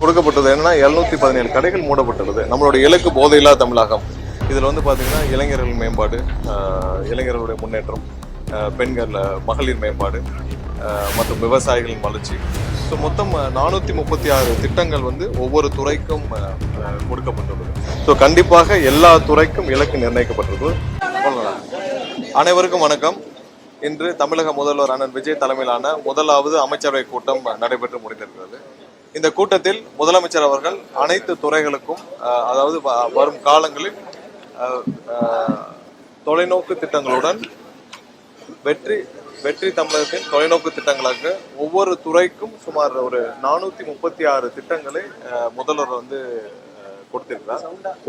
கொடுக்கப்பட்டது என்னன்னா 717 கடைகள் மூடப்பட்டுள்ளது. நம்மளுடைய இலக்கு போதையில்லா தமிழகம். இதில் வந்து பார்த்தீங்கன்னா இளைஞர்கள் மேம்பாடு, இளைஞர்களுடைய முன்னேற்றம், பெண்கள் மகளிர் மேம்பாடு மற்றும் விவசாயிகளின் வளர்ச்சி. ஸோ மொத்தம் 436 திட்டங்கள் வந்து ஒவ்வொரு துறைக்கும் கொடுக்கப்பட்டுள்ளது. ஸோ கண்டிப்பாக எல்லா துறைக்கும் இலக்கு நிர்ணயிக்கப்பட்டுள்ளது. அனைவருக்கும் வணக்கம். இன்று தமிழக முதல்வர் அண்ணன் விஜய் தலைமையிலான முதலாவது அமைச்சரவை கூட்டம் நடைபெற்று முடிந்திருக்கிறது. இந்த கூட்டத்தில் முதலமைச்சர் அவர்கள் அனைத்து துறைகளுக்கும் அதாவது வரும் காலங்களில் தொலைநோக்கு திட்டங்களுடன் வெற்றி தமிழகத்தின் தொலைநோக்கு திட்டங்களாக ஒவ்வொரு துறைக்கும் சுமார் ஒரு 436 திட்டங்களை முதல்வர் வந்து கொடுத்திருக்கிறார்.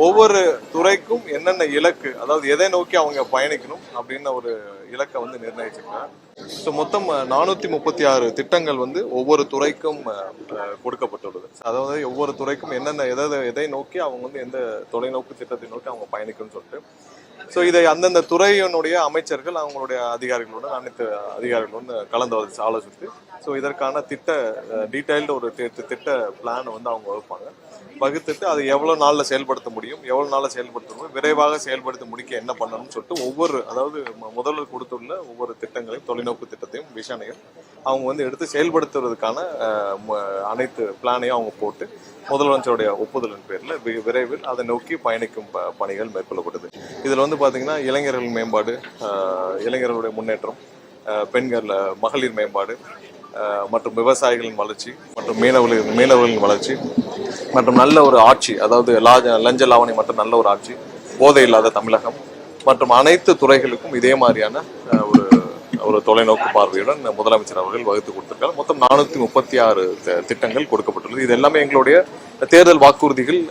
ஒவ்வொரு துறைக்கும் என்னென்ன இலக்கு, அதாவது எதை நோக்கி அவங்க பயணிக்கணும் அப்படின்னு ஒரு இலக்கை வந்து நிர்ணயிச்சிருக்காங்க. ஸோ மொத்தம் 436 திட்டங்கள் வந்து ஒவ்வொரு துறைக்கும் கொடுக்கப்பட்டுள்ளது. அதாவது ஒவ்வொரு துறைக்கும் என்னென்ன எதை நோக்கி அவங்க வந்து எந்த தொலைநோக்கு திட்டத்தை நோக்கி அவங்க பயணிக்கணும்னு சொல்லிட்டு ஸோ இதை அந்தந்த துறையினுடைய அமைச்சர்கள் அவங்களுடைய அதிகாரிகளுடன் அனைத்து அதிகாரிகளுடன் கலந்து ஆலோசித்து ஸோ இதற்கான டீட்டெயில்டு ஒரு திட்ட பிளானை வந்து அவங்க வகுத்துட்டு அதை எவ்வளோ நாளில் செயல்படுத்த முடியும், விரைவாக செயல்படுத்த முடிக்க என்ன பண்ணணும்னு சொல்லிட்டு ஒவ்வொரு, அதாவது முதல்வர் கொடுத்துள்ள ஒவ்வொரு திட்டங்களையும் தொலைநோக்கு திட்டத்தையும் விஷனையும் அவங்க வந்து எடுத்து செயல்படுத்துவதற்கான அனைத்து பிளானையும் அவங்க போட்டு முதலமைச்சருடைய ஒப்புதலின் பேரில் விரைவில் அதை நோக்கி பயணிக்கும் பணிகள் மேற்கொள்ளப்பட்டது. இதில் வந்து பார்த்தீங்கன்னா இளைஞர்கள் மேம்பாடு, இளைஞர்களுடைய முன்னேற்றம், பெண்கள் மகளிர் மேம்பாடு மற்றும் விவசாயிகளின் வளர்ச்சி மற்றும் மீனவர்களின் வளர்ச்சி மற்றும் நல்ல ஒரு ஆட்சி, அதாவது லஞ்ச லாவணி மற்றும் நல்ல ஒரு ஆட்சி, போதை இல்லாத தமிழகம் மற்றும் அனைத்து துறைகளுக்கும் இதே மாதிரியான ஒரு தொலைநோக்கு பார்வையுடன் முதலமைச்சர் அவர்கள் வகுத்து கொடுத்திருக்காங்க. மொத்தம் 436 திட்டங்கள் கொடுக்கப்பட்டுள்ளது. இது எல்லாமே எங்களுடைய தேர்தல் வாக்குறுதிகள்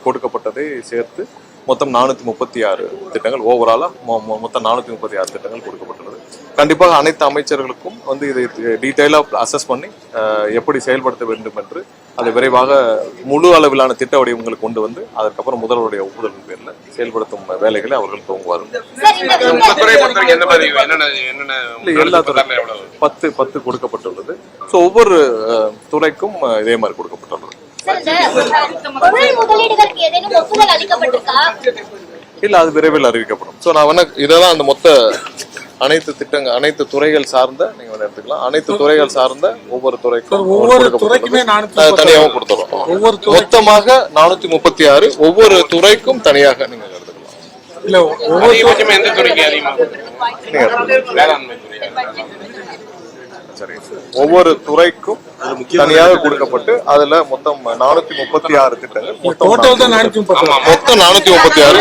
கொடுக்கப்பட்டதை சேர்த்து மொத்தம் 436 திட்டங்கள், ஓவராலா மொத்தம் 436 திட்டங்கள் கொடுக்கப்பட்டுள்ளது. கண்டிப்பாக அனைத்து அமைச்சர்களுக்கும் வந்து இதை டீட்டெயிலாக அசஸ் பண்ணி எப்படி செயல்படுத்த வேண்டும் என்று அதை விரைவாக முழு அளவிலான திட்ட வடிவங்களுக்கு கொண்டு வந்து அதற்கப்புறம் முதல்வருடைய ஒப்புதலின் பேரில் செயல்படுத்தும் வேலைகளை அவர்கள் துவங்குவார்கள். எல்லா துறையும் 10 கொடுக்கப்பட்டுள்ளது. ஸோ ஒவ்வொரு துறைக்கும் இதே மாதிரி கொடுக்கப்பட்டுள்ளது. இல்ல, அது விரைவில் அறிவிக்கப்படும். ஸோ நான் வேணா இதெல்லாம் அந்த மொத்த அனைத்து துறைகள் சார்ந்த நீங்க எடுத்துக்கலாம். அனைத்து துறைகள் சார்ந்த ஒவ்வொரு துறைக்கும் தனியாகவும் கொடுத்துறோம். மொத்தமாக 436 ஒவ்வொரு துறைக்கும் தனியாக நீங்க எடுத்துக்கலாம். சரி, ஒவ்வொரு துறைக்கும் தனியாக கொடுக்கப்பட்டு அதுல மொத்தம் 436 திட்டங்கள், மொத்தம் 436.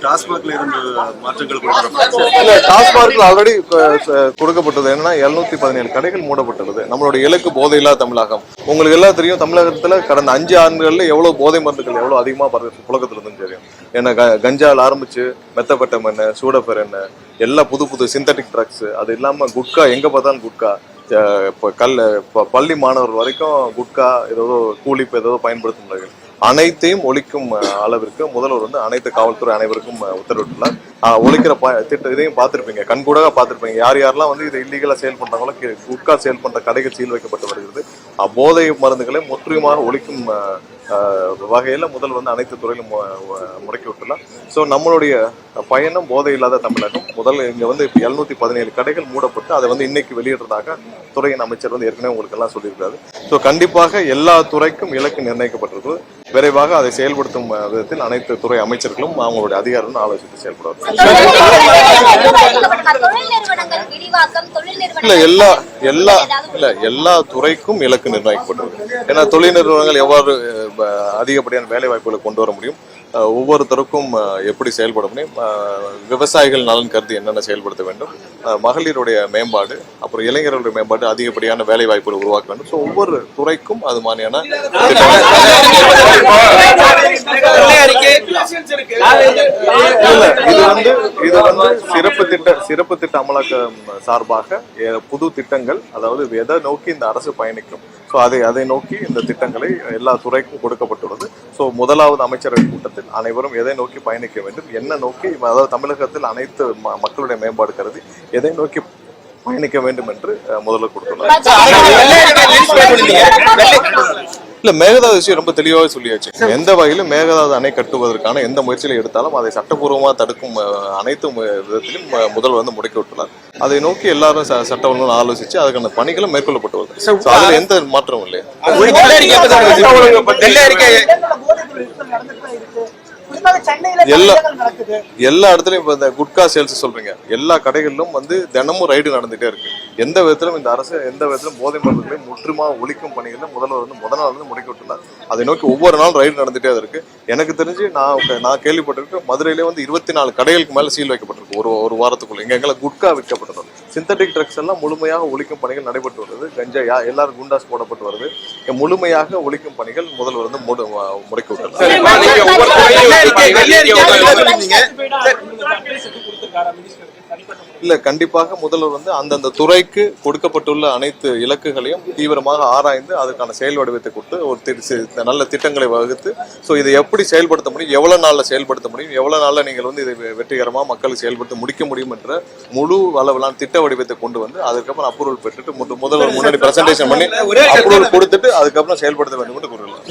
டாஸ்மாக்ல இருந்து மாற்றங்கள் டாஸ்மாக்ல ஆல்ரெடி கொடுக்கப்பட்டது என்னன்னா 717 கடைகள் மூடப்பட்டுள்ளது. நம்மளுடைய இலக்கு போதையில்லா தமிழகம். உங்களுக்கு எல்லாம் தெரியும், தமிழகத்துல கடந்த 5 ஆண்டுகள்ல எவ்வளவு போதை மருந்துகள் எவ்வளவு அதிகமா புழக்கத்துல இருந்து தெரியும். ஏன்னா கஞ்சால ஆரம்பிச்சு மெத்தபெட்டமைன், சூடபெரன், எல்லா புது சிந்தட்டிக் ட்ரக்ஸ், அது இல்லாம குட்கா, எங்க பார்த்தாலும் குட்கா, பள்ளி மாணவர் வரைக்கும் குட்கா ஏதோ கூலிப்பு ஏதோ பயன்படுத்தும் அனைத்தையும் ஒழிக்கும் அளவிற்கு முதல்வர் வந்து அனைத்து காவல்துறை அனைவருக்கும் உத்தரவிட்டுள்ளார். ஒழிக்கிற இதையும் பார்த்திருப்பீங்க, கண்கூடாக பார்த்திருப்பீங்க. யாரெல்லாம் வந்து இதை இல்லீகலா செயல் பண்றாங்களோ, குட்கா செயல் பண்ற கடைகள் சீல் வைக்கப்பட்டு வருகிறது. போதை மருந்துகளை முற்றிலுமாக ஒழிக்கும் வகையில முதல்வர் வந்து அனைத்து துறையிலும் முடக்கி விட்டுள்ளார். ஸோ நம்மளுடைய பயணம் போதை இல்லாத தமிழகம். இங்க வந்து 717 கடைகள் மூடப்பட்டு அதை வந்து இன்னைக்கு வெளியிடுறதாக துறையின் அமைச்சர் வந்து ஏற்கனவே உங்களுக்கு எல்லாம் சொல்லியிருக்காரு. ஸோ கண்டிப்பாக எல்லா துறைக்கும் இலக்கு நிர்ணயிக்கப்பட்டிருக்கு. விரைவாக அதை செயல்படுத்தும் விதத்தில் அனைத்து துறை அமைச்சர்களும் அவங்களுடைய அதிகாரிகளும் ஆலோசித்து செயல்படுவார். எல்லா துறைக்கும் இலக்கு நிர்ணயிக்கப்பட்டிருக்கு. ஏன்னா தொழில் நிறுவனங்கள் எவ்வாறு அதிகப்படியான வேலை வாய்ப்புகளை கொண்டு வர முடியும், ஒவ்வொருத்தருக்கும் எப்படி செயல்பட முடியும், விவசாயிகள் நலன் கருதி என்னென்ன செயல்படுத்த வேண்டும், மகளிருடைய மேம்பாடு, அப்புறம் இளைஞர்களுடைய மேம்பாடு, அதிகப்படியான வேலை வாய்ப்புகளை உருவாக்க வேண்டும். ஸோ ஒவ்வொரு துறைக்கும் அது மாதிரியான இது வந்து சிறப்பு திட்ட அமலாக்க சார்பாக புது திட்டங்கள், அதாவது எதை நோக்கி இந்த அரசு பயணிக்கும், ஸோ அதை நோக்கி இந்த திட்டங்களை எல்லா துறைக்கும் கொடுக்கப்பட்டுள்ளது. ஸோ முதலாவது அமைச்சரவை கூட்டத்தில் அனைவரும் எதை நோக்கி பயணிக்க வேண்டும், என்ன நோக்கி, அதாவது தமிழகத்தில் அனைத்து மக்களுடைய மேம்பாடு கருதி எதை நோக்கி பயணிக்க வேண்டும் என்று முதல்வர் கொடுத்துள்ளார். இல்ல, மேகதாது விஷயம் ரொம்ப தெளிவாக சொல்லியாச்சு. எந்த வகையிலும் மேகதாது அணை கட்டுவதற்கான எந்த முயற்சிகளை எடுத்தாலும் அதை சட்டப்பூர்வமாக தடுக்கும் அனைத்து விதத்திலும் முதல்வர் வந்து முடக்கி விட்டுள்ளார். அதை நோக்கி எல்லாரும் சட்ட ஒழுங்கு ஆலோசிச்சு அதுக்கான பணிகளும் மேற்கொள்ளப்பட்டு வருது. அதுல எந்த மாற்றமும் இல்லை. எல்லா இடத்துலயும் இப்ப இந்த குட்கா சேல்ஸ் சொல்றீங்க, எல்லா கடைகளிலும் வந்து தினமும் ரைடு நடந்துட்டே இருக்கு. எந்த விதத்திலும் இந்த அரசு எந்த விதத்திலும் போதை மருந்துகளை முற்றுமா ஒழிக்கும் பணிகளை முதல்வர் வந்து முதல் நாள் வந்து முடக்கி விட்டுள்ளார். அதை நோக்கி ஒவ்வொரு நாளும் ரைடு நடந்துட்டே இருக்கு. எனக்கு தெரிஞ்சு நான் கேள்விப்பட்டிருக்கேன், மதுரையிலே வந்து 24 கடைகளுக்கு மேல சீல் வைக்கப்பட்டிருக்கு ஒரு வாரத்துக்குள்ள. எங்களை குட்கா விற்கப்பட்டது. சிந்தட்டிக் ட்ரக்ஸ் எல்லாம் முழுமையாக ஒழிக்கும் பணிகள் நடைபெற்று வருது. கஞ்சா எல்லாரும் குண்டாஸ் போடப்பட்டு வருது. முழுமையாக ஒழிக்கும் பணிகள் முதல்வர் வந்து முடக்கி விட்டுள்ளார். இல்ல, கண்டிப்பாக முதல்வர் வந்து அந்தந்த துறைக்கு கொடுக்கப்பட்டுள்ள அனைத்து இலக்குகளையும் தீவிரமாக ஆராய்ந்து அதுக்கான செயல் வடிவத்தை கொடுத்து ஒரு நல்ல திட்டங்களை வகுத்து இதை எப்படி செயல்படுத்த முடியும், எவ்வளவு நாள்ல செயல்படுத்த முடியும், எவ்வளவு நாள்ல நீங்கள் வந்து இதை வெற்றிகரமா மக்களுக்கு செயல்படுத்த முடிக்க முடியும் என்ற முழு அளவிலான திட்ட வடிவத்தை கொண்டு வந்து அதுக்கப்புறம் அப்ரூவல் பெற்றுட்டு முதல்வர் முன்னாடி பிரசன்டேஷன் பண்ணி அப்ரூவல் கொடுத்துட்டு அதுக்கப்புறம் செயல்படுத்த வேண்டும் என்று கூறலாம்.